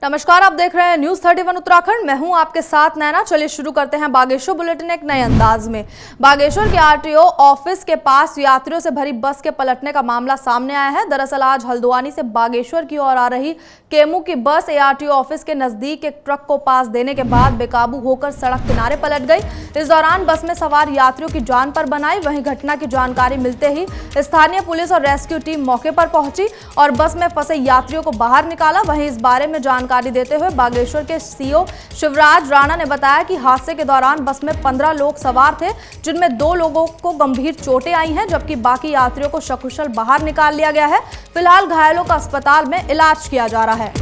नमस्कार, आप देख रहे हैं न्यूज 31 उत्तराखंड। मैं हूं आपके साथ नैना। चलिए शुरू करते हैं बागेश्वर बुलेटिन एक नए अंदाज में। बागेश्वर के आरटीओ ऑफिस के पास यात्रियों से भरी बस के पलटने का मामला सामने आया है। दरअसल आज हल्द्वानी से बागेश्वर की ओर आ रही केमू की बस आरटीओ ऑफिस के नजदीक एक ट्रक को पास देने के बाद बेकाबू होकर सड़क किनारे पलट गई। इस दौरान बस में सवार यात्रियों की जान पर बनाई। वहीं घटना की जानकारी मिलते ही स्थानीय पुलिस और रेस्क्यू टीम मौके पर पहुंची और बस में फंसे यात्रियों को बाहर निकाला। वहीं इस बारे में जानकारी देते हुए बागेश्वर के सीओ शिवराज राणा ने बताया कि हादसे के दौरान बस में 15 लोग सवार थे, जिनमें 2 लोगों को गंभीर चोटें आई हैं, जबकि बाकी यात्रियों को सकुशल बाहर निकाल लिया गया है। फिलहाल घायलों का अस्पताल में इलाज किया जा रहा है।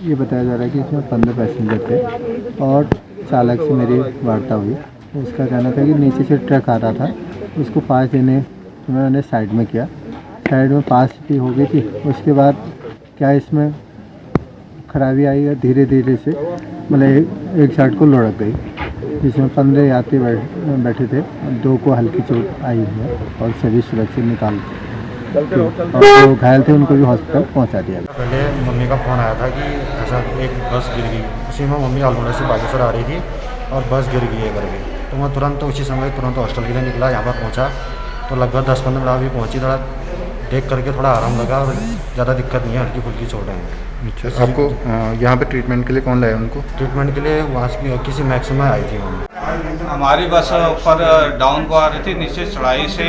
ये बताया जा रहा है कि इसमें 15 पैसेंजर थे और चालक से मेरी वार्ता हुई। उसका कहना था कि नीचे से ट्रक आ रहा था, उसको पास देने उन्होंने साइड में किया। साइड में पास भी हो गई थी। उसके बाद क्या इसमें खराबी आई और धीरे धीरे से मतलब एक साइड को लुढ़क गई, जिसमें 15 यात्री बैठे थे। 2 को हल्की चोट आई है और सभी सुरक्षित निकाल और जो घायल थे उनको भी हॉस्पिटल पहुंचा दिया। पहले मम्मी का फ़ोन आया था कि ऐसा एक बस गिर गई। उसी में मम्मी अल्मोड़ा से बागेश्वर आ रही थी और बस गिर गई है करके। तो मैं तुरंत उसी समय हॉस्टल के लिए निकला। यहाँ पर पहुँचा तो लगभग 10-15 मिनट भी पहुँची। थोड़ा देख करके थोड़ा आराम लगा और ज़्यादा दिक्कत नहीं है, हल्की फुल्की चोट है। अच्छा, आपको यहाँ पे ट्रीटमेंट के लिए कौन लाया उनको? ट्रीटमेंट के लिए वहाँ किसी मैक्स में आई थी मम्मी। हमारी बस ऊपर डाउन को आ रही थी, नीचे चढ़ाई से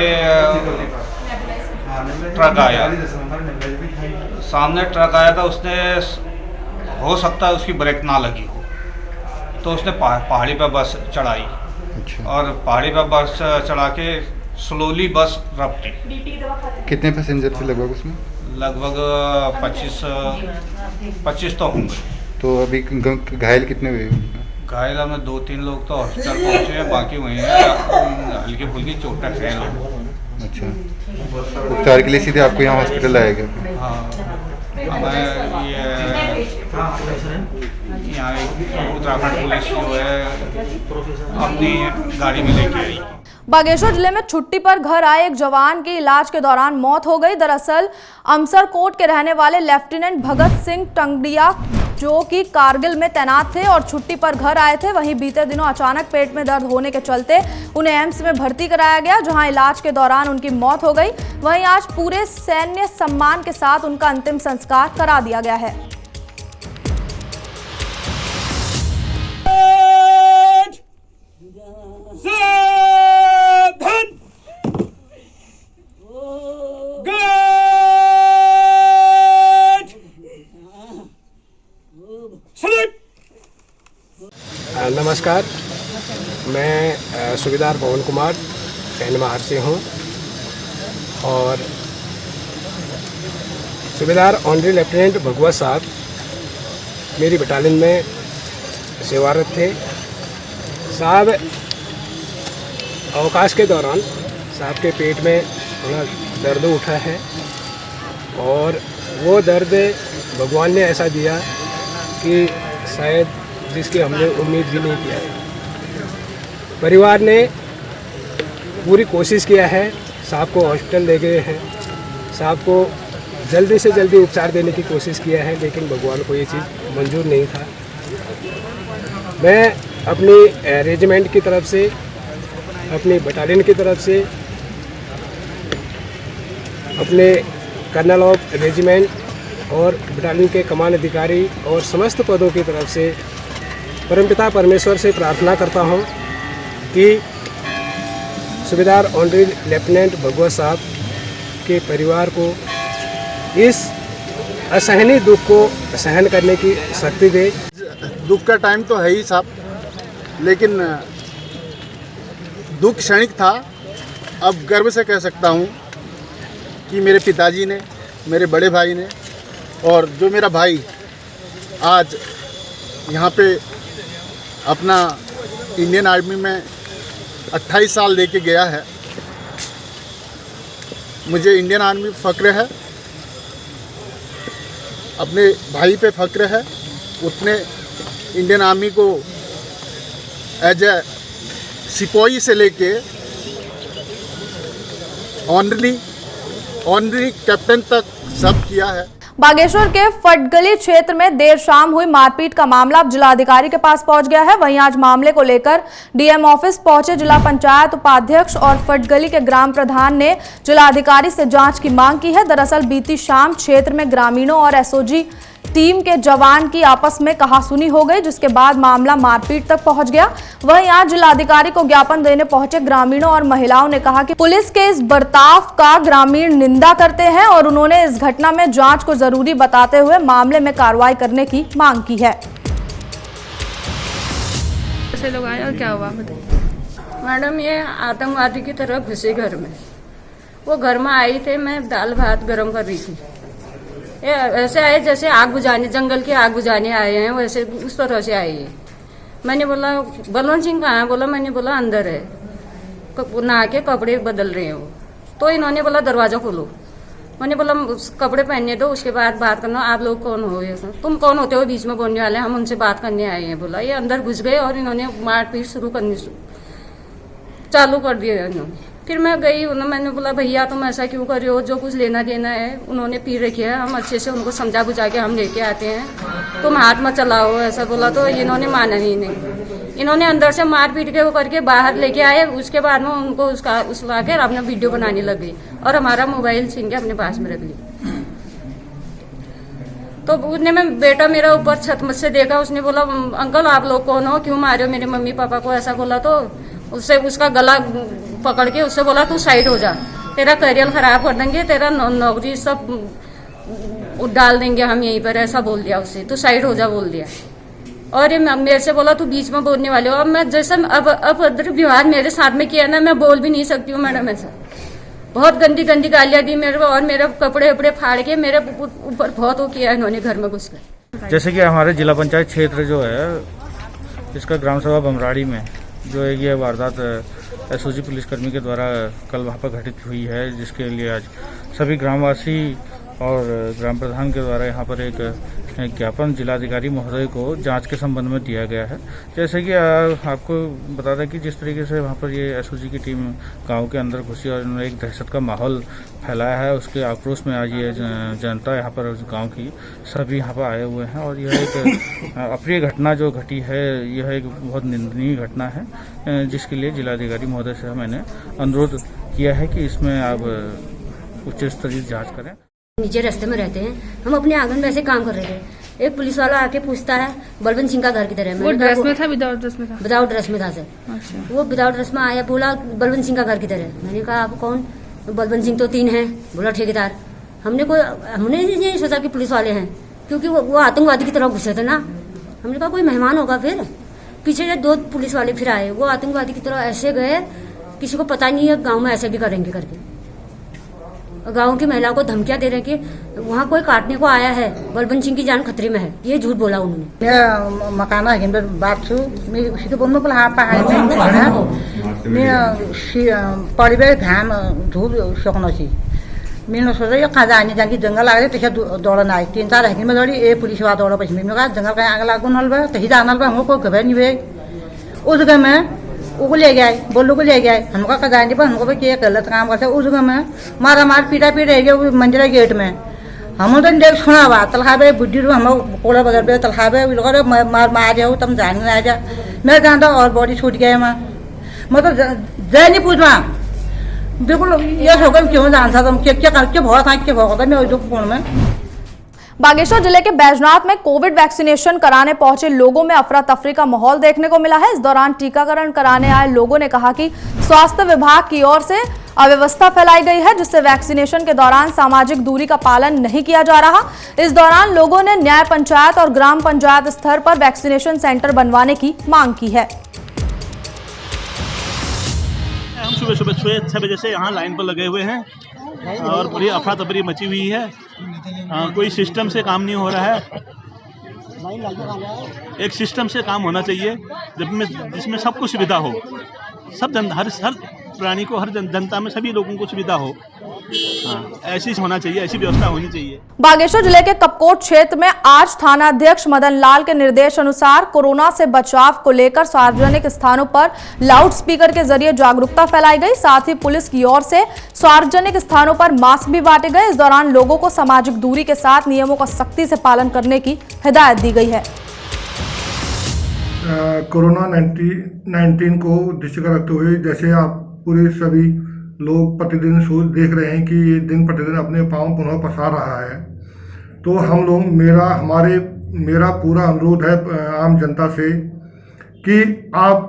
ट्रक आया। सामने ट्रक आया था, उसने हो सकता है उसकी ब्रेक ना लगी हो, तो उसने पहाड़ी पर बस चढ़ाई। अच्छा। और पहाड़ी पर बस चढ़ा के स्लोली बस रपटी। कितने पैसेंजर थे लगभग उसमें? लगभग 25 तो होंगे। तो अभी घायल कितने हुए? घायल में 2-3 लोग तो हॉस्पिटल पहुँचे हैं, बाकी वहीं हैं, हल्की फुल्की चोटें हैं लोग। अच्छा, उपचार के लिए सीधे आपको यहाँ हॉस्पिटल लाया गया? हाँ, हमें ये यहाँ उत्तराखंड पुलिस जो है अपनी गाड़ी में लेके आई। बागेश्वर जिले में छुट्टी पर घर आए एक जवान की इलाज के दौरान मौत हो गई। दरअसल अमसरकोट के रहने वाले लेफ्टिनेंट भगत सिंह टंगड़िया जो कि कारगिल में तैनात थे और छुट्टी पर घर आए थे, वहीं बीते दिनों अचानक पेट में दर्द होने के चलते उन्हें एम्स में भर्ती कराया गया, जहां इलाज के दौरान उनकी मौत हो गई। वहीं आज पूरे सैन्य सम्मान के साथ उनका अंतिम संस्कार करा दिया गया है। नमस्कार, मैं सूबेदार पवन कुमार कैनमार से हूँ और सूबेदार ऑनरी लेफ्टिनेंट भगवत साहब मेरी बटालियन में सेवारत थे। साहब अवकाश के दौरान साहब के पेट में थोड़ा दर्द उठा है और वो दर्द भगवान ने ऐसा दिया कि शायद जिसकी हमने उम्मीद भी नहीं किया। परिवार ने पूरी कोशिश किया है, साहब को हॉस्पिटल ले गए हैं, साहब को जल्दी से जल्दी उपचार देने की कोशिश किया है, लेकिन भगवान को ये चीज़ मंजूर नहीं था। मैं अपनी रेजिमेंट की तरफ से, अपनी बटालियन की तरफ से, अपने कर्नल ऑफ रेजिमेंट और बटालियन के कमान अधिकारी और समस्त पदों की तरफ से परमपिता परमेश्वर से प्रार्थना करता हूं कि सूबेदार ऑनरी लेफ्टिनेंट भगवत साहब के परिवार को इस असहनीय दुख को सहन करने की शक्ति दे। दुख का टाइम तो है ही साहब, लेकिन दुख क्षणिक था। अब गर्व से कह सकता हूं कि मेरे पिताजी ने, मेरे बड़े भाई ने और जो मेरा भाई आज यहाँ पे अपना इंडियन आर्मी में 28 साल लेके गया है, मुझे इंडियन आर्मी फ़ख्र है, अपने भाई पे फ़ख्र है। उतने इंडियन आर्मी को एज ए सिपाही से लेके ऑनरी कैप्टन तक सब किया है। बागेश्वर के फटगली क्षेत्र में देर शाम हुई मारपीट का मामला अब जिलाधिकारी के पास पहुंच गया है। वहीं आज मामले को लेकर डीएम ऑफिस पहुंचे जिला पंचायत उपाध्यक्ष और फटगली के ग्राम प्रधान ने जिलाधिकारी से जांच की मांग की है। दरअसल बीती शाम क्षेत्र में ग्रामीणों और एसओजी टीम के जवान की आपस में कहासुनी हो गई, जिसके बाद मामला मारपीट तक पहुंच गया। वहीं आज जिलाधिकारी को ज्ञापन देने पहुंचे ग्रामीणों और महिलाओं ने कहा कि पुलिस के इस बर्ताव का ग्रामीण निंदा करते हैं और उन्होंने इस घटना में जांच को जरूरी बताते हुए मामले में कार्रवाई करने की मांग की है। ऐसे लोग आए और क्या हुआ बताइए। मैडम, ये आतंकवादी की तरह घुसे घर में। वो घर में आई थे, मैं दाल भात गरम कर रही थी। ये ऐसे आए जैसे आग बुझाने, जंगल की आग बुझाने आए हैं, वैसे उस तरह से आए हैं। मैंने बोला बलवंत सिंह कहाँ है? बोला मैंने बोला अंदर है, नहा के कपड़े बदल रहे हैं वो। तो इन्होंने बोला दरवाजा खोलो। मैंने बोला कपड़े पहनने दो, उसके बाद बात करना। आप लोग कौन हो? ये तुम कौन होते हो बीच में बोलने वाले? हम उनसे बात करने आए हैं। बोला ये अंदर घुस गए और इन्होंने मारपीट शुरू करनी चालू कर दिया इन्होंने। फिर मैं गई, मैंने बोला भैया तुम ऐसा क्यों कर रहे हो? जो कुछ लेना देना है उन्होंने पी रखी है, हम अच्छे से उनको समझा बुझा के हम लेके आते हैं, तुम हाथ मत चलाओ, ऐसा बोला। तो इन्होंने माना ही नहीं। इन्होंने अंदर से मार पीट के वो करके बाहर लेके आए। उसके बाद में उनको उसका के अपना वीडियो बनाने लग गई और हमारा मोबाइल छीन के अपने पास में रख लिया। तो उसने मैं बेटा मेरा ऊपर छत से देखा, उसने बोला अंकल आप लोग कौन हो, क्यों मारे हो मेरे मम्मी पापा को? ऐसा बोला। तो उससे उसका गला पकड़ के उससे बोला तू साइड हो जा, तेरा करियर खराब कर देंगे, तेरा नौकरी सब डाल देंगे हम यहीं पर, ऐसा बोल दिया उससे। तू साइड हो जा बोल दिया। और ये मेरे से बोला तू बीच में बोलने वाले हो। अब मैं जैसा अब व्यवहार मेरे साथ में किया ना, मैं बोल भी नहीं सकती हूँ मैडम। ऐसा बहुत गंदी गंदी गालियां दी मेरे को और मेरे कपड़े वपड़े फाड़ के मेरे ऊपर बहुत वो किया इन्होंने घर में घुस कर। जैसे कि हमारे जिला पंचायत क्षेत्र जो है, इसका ग्राम सभा बमराड़ी में जो है ये वारदात एसओजी पुलिसकर्मी के द्वारा कल वहाँ पर घटित हुई है, जिसके लिए आज सभी ग्रामवासी और ग्राम प्रधान के द्वारा यहाँ पर एक ज्ञापन जिलाधिकारी महोदय को जांच के संबंध में दिया गया है। जैसे कि आपको बता दें कि जिस तरीके से वहाँ पर ये एसओजी की टीम गांव के अंदर घुसी और उन्होंने एक दहशत का माहौल फैलाया है, उसके आक्रोश में आज ये जनता यहाँ पर गांव की सभी यहाँ पर आए हुए हैं। और यह एक अप्रिय घटना जो घटी है, यह एक बहुत निंदनीय घटना है, जिसके लिए जिलाधिकारी महोदय से मैंने अनुरोध किया है कि इसमें आप उच्च स्तरीय जाँच करें। नीचे रास्ते में रहते हैं, हम अपने आंगन में ऐसे काम कर रहे थे। एक पुलिस वाला आके पूछता है बलवंत सिंह का घर किधर है? वो ड्रेस में था, विदाउट ड्रेस में था? विदाउट ड्रेस में था सर। अच्छा। वो विदाउट ड्रेस में आया, बोला बलवंत सिंह का घर किधर है? मैंने कहा आप कौन? बलवंत सिंह तो 3 हैं। बोला ठेकेदार। हमने नहीं सोचा कि पुलिस वाले हैं, क्योंकि वो आतंकवादी की तरह घुसे थे ना। हमने कहा कोई मेहमान होगा। फिर पीछे से 2 पुलिस वाले फिर आए, वो आतंकवादी की तरह ऐसे गए, किसी को पता नहीं है गाँव में ऐसे भी करेंगे करके। गांव की महिलाओं को धमकियां दे रहे कि वहाँ कोई काटने को आया है, बलवंत सिंह की जान खतरे में है, ये झूठ बोला उन्होंने। मकान है बात छू मैं उसी बोलने बोला हाँ पहाड़ में पड़ी बे घाम धूप सकना सी मैंने सोचा ये कहाँ जाने जान की जंगल आ गए तैसे दौड़ना आई 3-4 हैकिन में दौड़ी ए पुलिस वाला दौड़ा पीछे मैंने कहा जंगल कहीं आग लागू नल बा तही जाना बा हमको कोई खबर नहीं भाई। उस जगह में वो ले गए, बोलो को ले गए, हमको कहा जाने पर हमको क्या गलत काम करते। उस जगह में मारा मार पीटा रह गया मंदिर गेट में। हम तो देख सुना बा तलखाबे बुढ़ी हम कोड़ा बदल पे तलखाबे मार मार जाओ तुम जाने आ जा। मैं जानता और बॉडी छूट गया मैं तो जय नहीं पूछवा बिल्कुल ये हो गया क्यों जानता तुम क्या करके बहुत आँख बहुत था मैं फोन में। बागेश्वर जिले के बैजनाथ में कोविड वैक्सीनेशन कराने पहुंचे लोगों में अफरा तफरी का माहौल देखने को मिला है। इस दौरान टीकाकरण कराने आए लोगों ने कहा कि स्वास्थ्य विभाग की ओर से अव्यवस्था फैलाई गई है, जिससे वैक्सीनेशन के दौरान सामाजिक दूरी का पालन नहीं किया जा रहा। इस दौरान लोगों ने न्याय पंचायत और ग्राम पंचायत स्तर पर वैक्सीनेशन सेंटर बनवाने की मांग की है। हम सुबह 6 बजे से यहाँ लाइन पर लगे हुए हैं और बड़ी अफरा तफरी मची हुई है। कोई सिस्टम से काम नहीं हो रहा है। एक सिस्टम से काम होना चाहिए जिसमें सबको सुविधा हो, हर प्राणी को, हर जनता में सभी लोगों को सुविधा हो। हाँ, ऐसी होना चाहिए, ऐसी व्यवस्था होनी चाहिए। बागेश्वर जिले के कपकोट क्षेत्र में आज थाना अध्यक्ष मदन लाल के निर्देश अनुसार कोरोना से बचाव को लेकर सार्वजनिक स्थानों पर लाउड स्पीकर के जरिए जागरूकता फैलाई गई। साथ ही पुलिस की ओर से सार्वजनिक स्थानों पर मास्क भी बांटे गए। इस दौरान लोगों को सामाजिक दूरी के साथ नियमों का सख्ती से पालन करने की हिदायत दी गई है। कोरोना 19 को दृष्टिगत रखते हुए जैसे आप पूरे सभी लोग प्रतिदिन देख रहे हैं कि ये दिन प्रतिदिन अपने पांव पुनः पसार रहा है, तो हम लोग मेरा पूरा अनुरोध है आम जनता से कि आप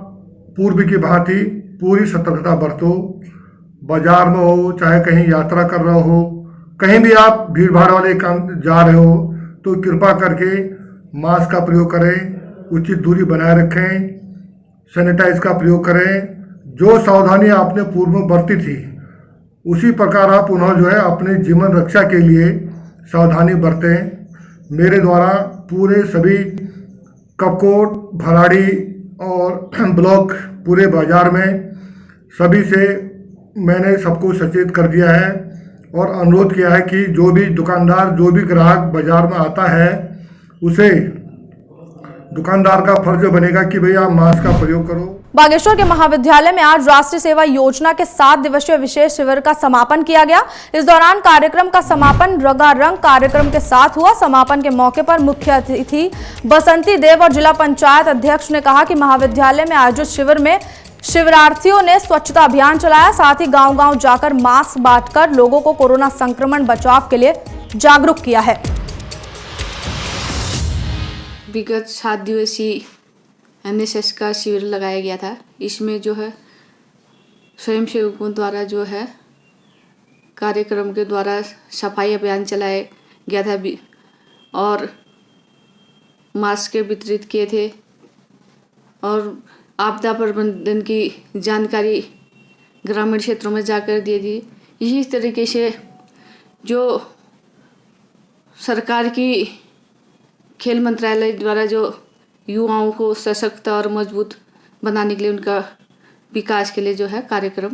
पूर्व की भांति पूरी सतर्कता बरतो। बाजार में हो, चाहे कहीं यात्रा कर रहे हो, कहीं भी आप भीड़ भाड़ वाले काम जा रहे हो, तो कृपा करके मास्क का प्रयोग करें, उचित दूरी बनाए रखें, सैनिटाइज का प्रयोग करें। जो सावधानी आपने पूर्व में बरती थी उसी प्रकार आप पुनः जो है अपने जीवन रक्षा के लिए सावधानी बरतें। मेरे द्वारा पूरे सभी कपकोट, भराड़ी और ब्लॉक पूरे बाजार में सभी से मैंने सबको सचेत कर दिया है और अनुरोध किया है कि जो भी दुकानदार, जो भी ग्राहक बाजार में आता है, उसे दुकानदार का फर्ज बनेगा कि भैया आप मास्क का प्रयोग करो। बागेश्वर के महाविद्यालय में आज राष्ट्रीय सेवा योजना के 7 दिवसीय विशेष शिविर का समापन किया गया। इस दौरान कार्यक्रम का समापन रंगारंग कार्यक्रम के साथ हुआ। समापन के मौके पर मुख्य अतिथि बसंती देव और जिला पंचायत अध्यक्ष ने कहा कि महाविद्यालय में आयोजित शिविर में शिविरार्थियों ने स्वच्छता अभियान चलाया। साथ ही गांव-गांव जाकर मास्क बांटकर लोगों को कोरोना संक्रमण बचाव के लिए जागरूक किया है। विगत 7 दिवसीय NSS का शिविर लगाया गया था। इसमें जो है स्वयंसेवकों द्वारा जो है कार्यक्रम के द्वारा सफाई अभियान चलाया गया था और मास्क वितरित किए थे और आपदा प्रबंधन की जानकारी ग्रामीण क्षेत्रों में जाकर दी थी। इसी तरीके से जो सरकार की खेल मंत्रालय द्वारा जो युवाओं को सशक्त और मजबूत बनाने के लिए, उनका विकास के लिए जो है कार्यक्रम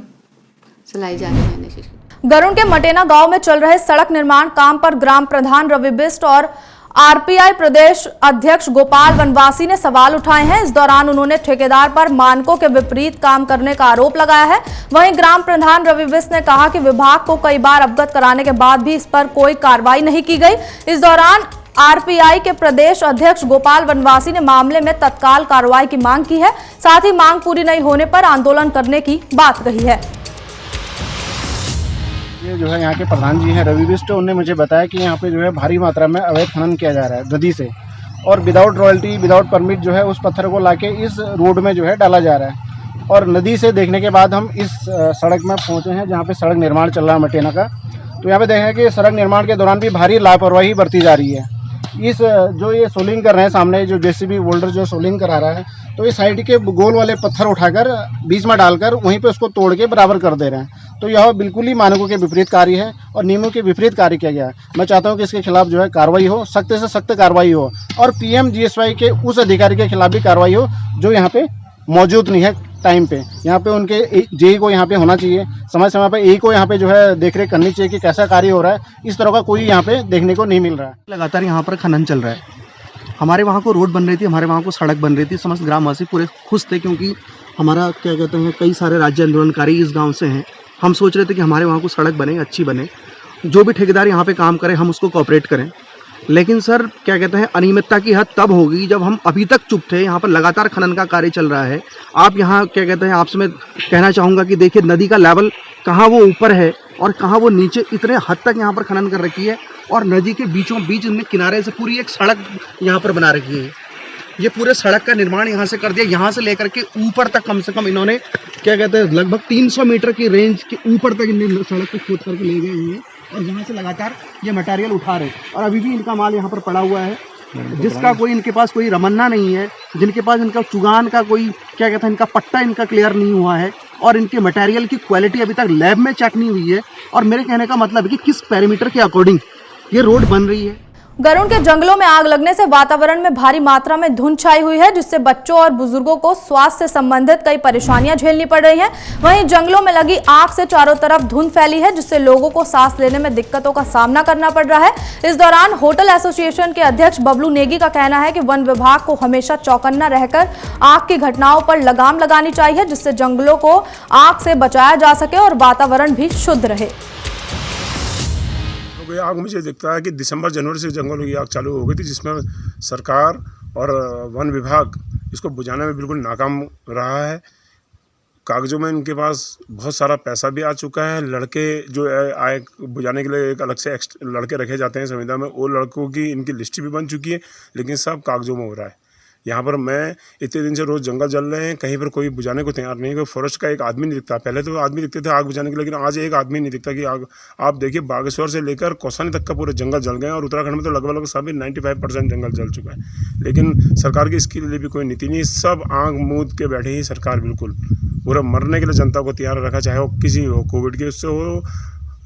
चलाए जा रहे हैं। गरुड़ के मटेना गांव में चल रहे सड़क निर्माण काम पर ग्राम प्रधान रवि बिष्ट और RPI प्रदेश अध्यक्ष गोपाल वनवासी ने सवाल उठाए हैं। इस दौरान उन्होंने ठेकेदार पर मानकों के विपरीत काम करने का आरोप लगाया है। वहीं ग्राम प्रधान रवि बिष्ट ने कहा कि विभाग को कई बार अवगत कराने के बाद भी इस पर कोई कार्रवाई नहीं की गई। इस दौरान RPI के प्रदेश अध्यक्ष गोपाल वनवासी ने मामले में तत्काल कार्रवाई की मांग की है। साथ ही मांग पूरी नहीं होने पर आंदोलन करने की बात कही है। ये जो है यहाँ के प्रधान जी हैं रवि बिष्ट, उन्होंने मुझे बताया कि यहाँ पे जो है भारी मात्रा में अवैध खनन किया जा रहा है नदी से, और विदाउट रॉयल्टी, विदाउट परमिट जो है उस पत्थर को लाके इस रोड में जो है डाला जा रहा है। और नदी से देखने के बाद हम इस सड़क में पहुँचे हैं जहाँ पे सड़क निर्माण चल रहा है मटेना का। तो यहाँ पे देखें कि सड़क निर्माण के दौरान भी भारी लापरवाही बरती जा रही है। इस जो ये सोलिंग कर रहे हैं सामने जो JCB वोल्डर जो सोलिंग करा रहा है, तो इस साइड के गोल वाले पत्थर उठाकर बीच में डालकर वहीं पे उसको तोड़ के बराबर कर दे रहे हैं। तो यह बिल्कुल ही मानकों के विपरीत कार्य है और नियमों के विपरीत कार्य किया गया है। मैं चाहता हूं कि इसके खिलाफ जो है कार्रवाई हो, सख्त से सख्त कार्रवाई हो, और PMGSY के उस अधिकारी के खिलाफ भी कार्रवाई हो जो यहाँ पे मौजूद नहीं है टाइम पे। यहाँ पे उनके JE को यहाँ पे होना चाहिए, समय समय पे AE को यहाँ पे जो है देखरेख करनी चाहिए कि कैसा कार्य हो रहा है। इस तरह का कोई यहाँ पे देखने को नहीं मिल रहा है। लगातार यहाँ पर खनन चल रहा है। हमारे वहाँ को रोड बन रही थी, हमारे वहाँ को सड़क बन रही थी, समस्त ग्रामवासी पूरे खुश थे क्योंकि हमारा क्या कहते हैं कई सारे राज्य आंदोलनकारी इस गाँव से हैं। हम सोच रहे थे कि हमारे वहाँ को सड़क बने, अच्छी बने, जो भी ठेकेदार यहाँ पे काम करे हम उसको कोऑपरेट करें। लेकिन सर क्या कहते हैं अनियमितता की हद तब होगी जब हम अभी तक चुप थे। यहाँ पर लगातार खनन का कार्य चल रहा है। आप यहाँ क्या कहते हैं आपसे मैं कहना चाहूँगा कि देखिए नदी का लेवल कहाँ वो ऊपर है और कहाँ वो नीचे, इतने हद तक यहाँ पर खनन कर रखी है और नदी के बीचों बीच इनमें किनारे से पूरी एक सड़क यहाँ पर बना रखी है। ये पूरे सड़क का निर्माण यहाँ से कर दिया, यहाँ से लेकर के ऊपर तक कम से कम इन्होंने क्या कहते हैं लगभग 300 मीटर की रेंज के ऊपर तक इन्होंने सड़क को खोद करके ले गए हुए हैं और यहाँ से लगातार ये मटेरियल उठा रहे और अभी भी इनका माल यहाँ पर पड़ा हुआ है, जिसका कोई इनके पास कोई रमन्ना नहीं है, जिनके पास इनका चुगान का कोई क्या कहते हैं इनका पट्टा इनका क्लियर नहीं हुआ है और इनके मटेरियल की क्वालिटी अभी तक लैब में चेक नहीं हुई है। और मेरे कहने का मतलब है कि किस पैरामीटर के अकॉर्डिंग ये रोड बन रही है। गरुड़ के जंगलों में आग लगने से वातावरण में भारी मात्रा में धुंध छाई हुई है, जिससे बच्चों और बुजुर्गों को स्वास्थ्य से संबंधित कई परेशानियां झेलनी पड़ रही हैं। वहीं जंगलों में लगी आग से चारों तरफ धुंध फैली है, जिससे लोगों को सांस लेने में दिक्कतों का सामना करना पड़ रहा है। इस दौरान होटल एसोसिएशन के अध्यक्ष बबलू नेगी का कहना है कि वन विभाग को हमेशा चौकन्ना रहकर आग की घटनाओं पर लगाम लगानी चाहिए, जिससे जंगलों को आग से बचाया जा सके और वातावरण भी शुद्ध रहे। आग मुझे दिखता है कि दिसंबर जनवरी से जंगलों की आग चालू हो गई थी, जिसमें सरकार और वन विभाग इसको बुझाने में बिल्कुल नाकाम रहा है। कागजों में इनके पास बहुत सारा पैसा भी आ चुका है। लड़के जो आए बुझाने के लिए एक अलग से लड़के रखे जाते हैं संविदा में, वो लड़कों की इनकी लिस्ट भी बन चुकी है, लेकिन सब कागजों में हो रहा है। यहाँ पर मैं इतने दिन से रोज़ जंगल जल रहे हैं, कहीं पर कोई बुझाने को तैयार नहीं है। कोई फॉरेस्ट का एक आदमी नहीं दिखता। पहले तो आदमी दिखते थे आग बुझाने के, लेकिन आज एक आदमी नहीं दिखता कि आग। आप देखिए बागेश्वर से लेकर कौसानी तक का पूरे जंगल जल गए, और उत्तराखंड में तो लगभग सभी 95% जंगल जल चुका है। लेकिन सरकार की इसके लिए भी कोई नीति नहीं। सब आग मूंद के बैठे ही सरकार बिल्कुल पूरा मरने के लिए जनता को तैयार रखा, चाहे वो किसी हो, कोविड के उससे हो,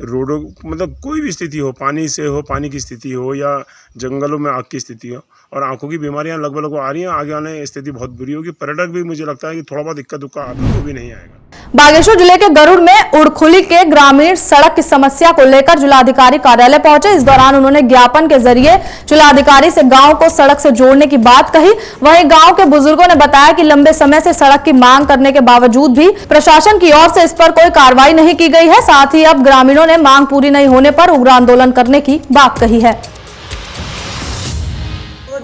रोडों मतलब कोई भी स्थिति हो, पानी से हो, पानी की स्थिति हो, या जंगलों में आग की स्थिति हो। और आंखों की बीमारियां लगभग आ रही हैं। आगे आने स्थिति बहुत बुरी होगी। पर्यटक भी मुझे लगता है कि थोड़ा बहुत इक्का दुक्का आदमी को भी नहीं आएगा। बागेश्वर जिले के गरुड़ में उड़खुली के ग्रामीण सड़क की समस्या को लेकर जिलाधिकारी कार्यालय पहुंचे। इस दौरान उन्होंने ज्ञापन के जरिए जिलाधिकारी से गांव को सड़क से जोड़ने की बात कही। वहीं गांव के बुजुर्गों ने बताया कि लंबे समय से सड़क की मांग करने के बावजूद भी प्रशासन की ओर से इस पर कोई कार्रवाई नहीं की गई है। साथ ही अब ग्रामीणों ने मांग पूरी नहीं होने पर उग्र आंदोलन करने की बात कही है।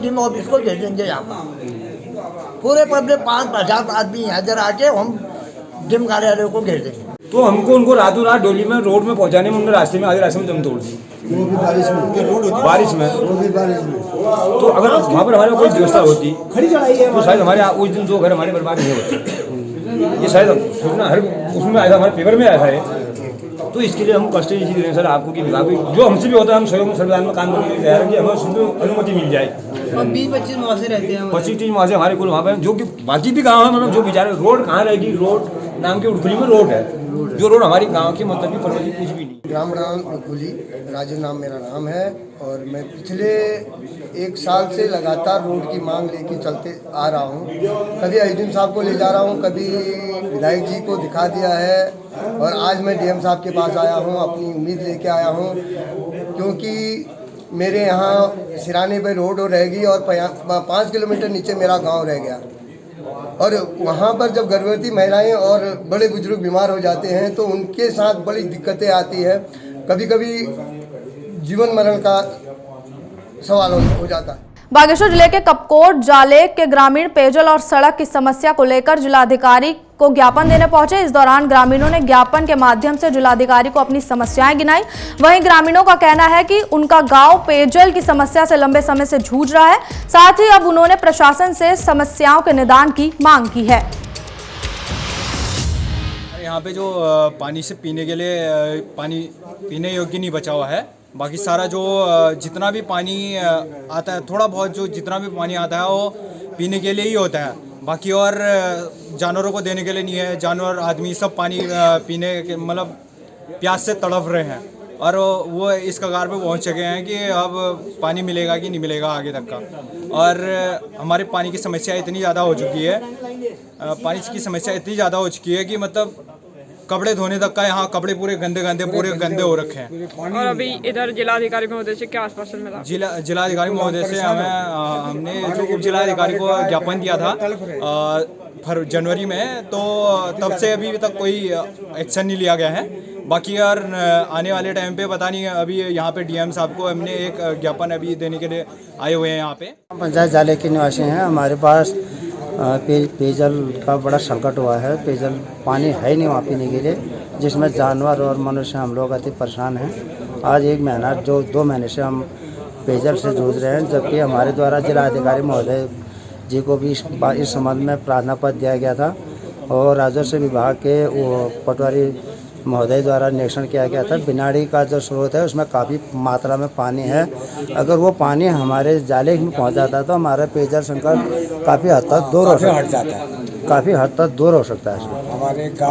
डिम ऑफिस को भेज देंगे यहाँ पर पूरे पब्लिक 5-50 आदमी इधर आके हम डिम कार्यालय को घेर देंगे। तो हमको उनको रातों रात डोली में रोड में पहुंचाने में उन्होंने रास्ते में आधे रास्ते में दम तोड़ दी। वो भी बारिश में तो अगर वहाँ पर हमारे कोई व्यवस्था होती तो शायद हमारे उस दिन 2 घर हमारे बर्बाद नहीं होते। ये शायद सूचना हर उसमें आया था, हमारे पेपर में आया था। तो इसके लिए हम कष्ट इसी दे रहे हैं सर आपको कि विभाग जो हमसे भी होता है, हम सहयोग संविधान में काम करने के लिए तैयार हैं कि हमें उसमें अनुमति मिल जाए। और 20-25 मुआवजे रहते हैं, 25-30 मुआवजे हमारे कुल वहाँ पर, जो कि बाकी भी गाँव है, मतलब जो बेचारे रोड कहाँ रहेगी। रोड नाम के उड़खुली में रोड है, जो रोड हमारी गाँव की मतलब की परवजी कुछ भी नहीं। ग्राम उड़खुली, राजू नाम मेरा नाम है, और मैं पिछले 1 साल से लगातार रोड की मांग लेके चलते आ रहा हूँ। कभी एसडीएम साहब को ले जा रहा हूँ, कभी विधायक जी को दिखा दिया है, और आज मैं डीएम साहब के पास आया हूँ, अपनी उम्मीद लेके आया हूँ, क्योंकि मेरे यहाँ सिराने पे रोड रहेगी और 5 किलोमीटर नीचे मेरा गांव रह गया। और वहाँ पर जब गर्भवती महिलाएं और बड़े बुजुर्ग बीमार हो जाते हैं तो उनके साथ बड़ी दिक्कतें आती है। कभी कभी जीवन मरण का सवाल हो जाता है। बागेश्वर जिले के कपकोट जाले के ग्रामीण पेयजल और सड़क की समस्या को लेकर जिलाधिकारी को ज्ञापन देने पहुंचे। इस दौरान ग्रामीणों ने ज्ञापन के माध्यम से जिलाधिकारी को अपनी समस्याएं गिनाई। वहीं ग्रामीणों का कहना है कि उनका गांव पेयजल की समस्या से लंबे समय से जूझ रहा है। साथ ही अब उन्होंने प्रशासन से समस्याओं के निदान की मांग की है। यहाँ पे जो पानी से पीने के लिए पानी पीने योग्य नहीं बचा हुआ है। बाकी सारा जो जितना भी पानी आता है, थोड़ा बहुत जो जितना भी पानी आता है वो पीने के लिए ही होता है। बाकी और जानवरों को देने के लिए नहीं है। जानवर आदमी सब पानी पीने के मतलब प्यास से तड़प रहे हैं, और वो इस कगार पे पहुंच चुके हैं कि अब पानी मिलेगा कि नहीं मिलेगा आगे तक का। और हमारे पानी की समस्या इतनी ज़्यादा हो चुकी है, पानी की समस्या इतनी ज़्यादा हो चुकी है कि मतलब कपड़े धोने तक का यहाँ कपड़े पूरे गंदे गंदे हो रखे हैं। और अभी इधर जिलाधिकारी महोदय से क्या आश्वासन मिला? जिलाधिकारी महोदय से हमने जो उप जिलाधिकारी को ज्ञापन दिया था जनवरी में, तो तब से अभी तक कोई एक्शन नहीं लिया गया है। बाकी यार आने वाले टाइम पे पता नहीं। अभी यहाँ पे डीएम साहब को हमने एक ज्ञापन अभी देने के लिए आए हुए हैं। यहाँ पे पंचायत जाले के निवासी हैं। हमारे पास पेयजल का बड़ा संकट हुआ है। पेयजल पानी है नहीं वहाँ पीने के लिए, जिसमें जानवर और मनुष्य हम लोग अति परेशान हैं। आज 1 महीना जो 2 महीने से हम पेयजल से जूझ रहे हैं, जबकि हमारे द्वारा जिलाधिकारी महोदय जी को भी इस संबंध में प्रार्थना पत्र दिया गया था, और राजस्व विभाग के वो पटवारी महोदय द्वारा निरीक्षण किया गया था। बिनाड़ी का जो स्रोत है उसमें काफ़ी मात्रा में पानी है। अगर वो पानी हमारे जाले में पहुंच जाता तो हमारा पेयजल संकट काफ़ी हद तक दूर हो सकता है। काफ़ी हद तक दूर हो सकता है।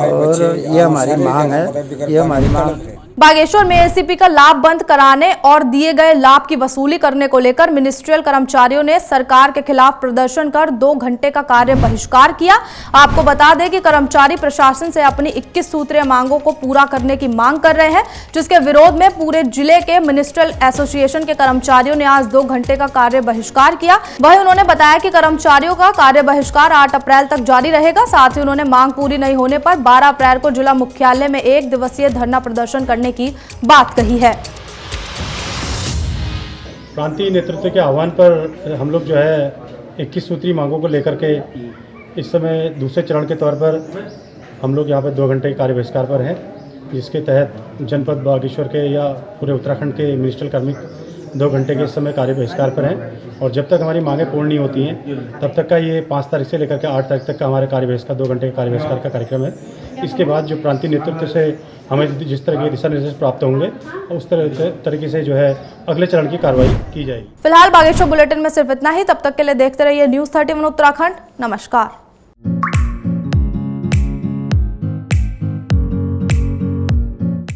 और ये हमारी मांग है, ये हमारी मांग। बागेश्वर में एसीपी का लाभ बंद कराने और दिए गए लाभ की वसूली करने को लेकर मिनिस्ट्रियल कर्मचारियों ने सरकार के खिलाफ प्रदर्शन कर 2 घंटे का कार्य बहिष्कार किया। आपको बता दें कि कर्मचारी प्रशासन से अपनी 21 सूत्रीय मांगों को पूरा करने की मांग कर रहे हैं, जिसके विरोध में पूरे जिले के मिनिस्ट्रियल एसोसिएशन के कर्मचारियों ने आज 2 घंटे का कार्य बहिष्कार किया। वहीं उन्होंने बताया कि कर्मचारियों का कार्य बहिष्कार 8 अप्रैल तक जारी रहेगा। साथ ही उन्होंने मांग पूरी नहीं होने पर 12 अप्रैल को जिला मुख्यालय में 1 दिवसीय धरना प्रदर्शन करने की बात कही है। प्रांतीय नेतृत्व के आह्वान पर हम लोग जो है 21 सूत्री मांगों को लेकर के इस समय दूसरे चरण के तौर पर हम लोग यहाँ पर 2 घंटे के कार्य बहिष्कार पर हैं, जिसके तहत जनपद बागेश्वर के या पूरे उत्तराखंड के मिनिस्ट्रियल कार्मिक 2 घंटे के इस समय कार्य बहिष्कार पर हैं। और जब तक हमारी मांगें पूर्ण नहीं होती हैं तब तक का ये 5 तारीख से लेकर के 8 तारीख तक का हमारे कार्य बहिष्कार 2 घंटे के कार्य बहिष्कार का कार्यक्रम है। इसके बाद जो प्रांतीय नेतृत्व से हमें जिस तरह के दिशा निर्देश प्राप्त होंगे उस तरीके से जो है अगले चरण की कार्रवाई की जाएगी। फिलहाल बागेश्वर बुलेटिन में सिर्फ इतना ही। तब तक के लिए देखते रहिए न्यूज़ 31 उत्तराखंड। नमस्कार।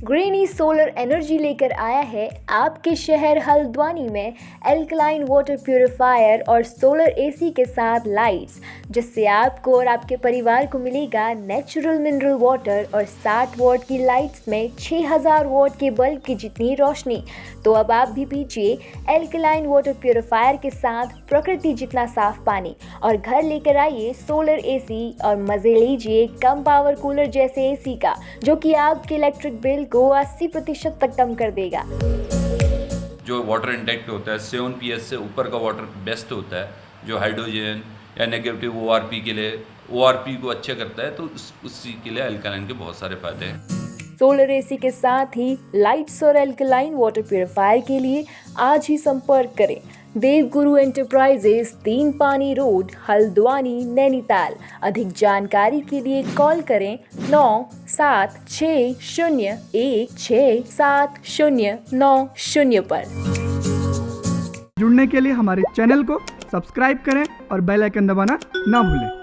ग्रीनी सोलर एनर्जी लेकर आया है आपके शहर हल्द्वानी में एल्कलाइन वाटर प्यूरिफायर और सोलर एसी के साथ लाइट्स, जिससे आपको और आपके परिवार को मिलेगा नेचुरल मिनरल वाटर और 60 वॉट की लाइट्स में 6000 वॉट के बल्ब की जितनी रोशनी। तो अब आप भी पीजिए एल्कलाइन वाटर प्यूरिफायर के साथ प्रकृति जितना साफ पानी और घर लेकर आइए सोलर एसी और मजे लीजिए कम पावर कूलर जैसे एसी का, जो कि आपके इलेक्ट्रिक बिल को 80% तक कम कर देगा। जो वाटर इंटेक होता है 7 PS से ऊपर का वाटर बेस्ट होता है, जो हाइड्रोजन या नेगेटिव ORP के लिए ORP को अच्छा करता है, तो उसी के लिए अल्कलाइन के बहुत सारे फायदे हैं। सोलर एसी के साथ ही लाइट्स और एल्कलाइन वाटर प्यूरिफायर के लिए आज ही संपर्क करें। देवगुरु एंटरप्राइजेस 3 पानी रोड, हल्द्वानी, नैनीताल। अधिक जानकारी के लिए कॉल करें 9760167090 पर। जुड़ने के लिए हमारे चैनल को सब्सक्राइब करें और बेल आइकन दबाना ना भूलें।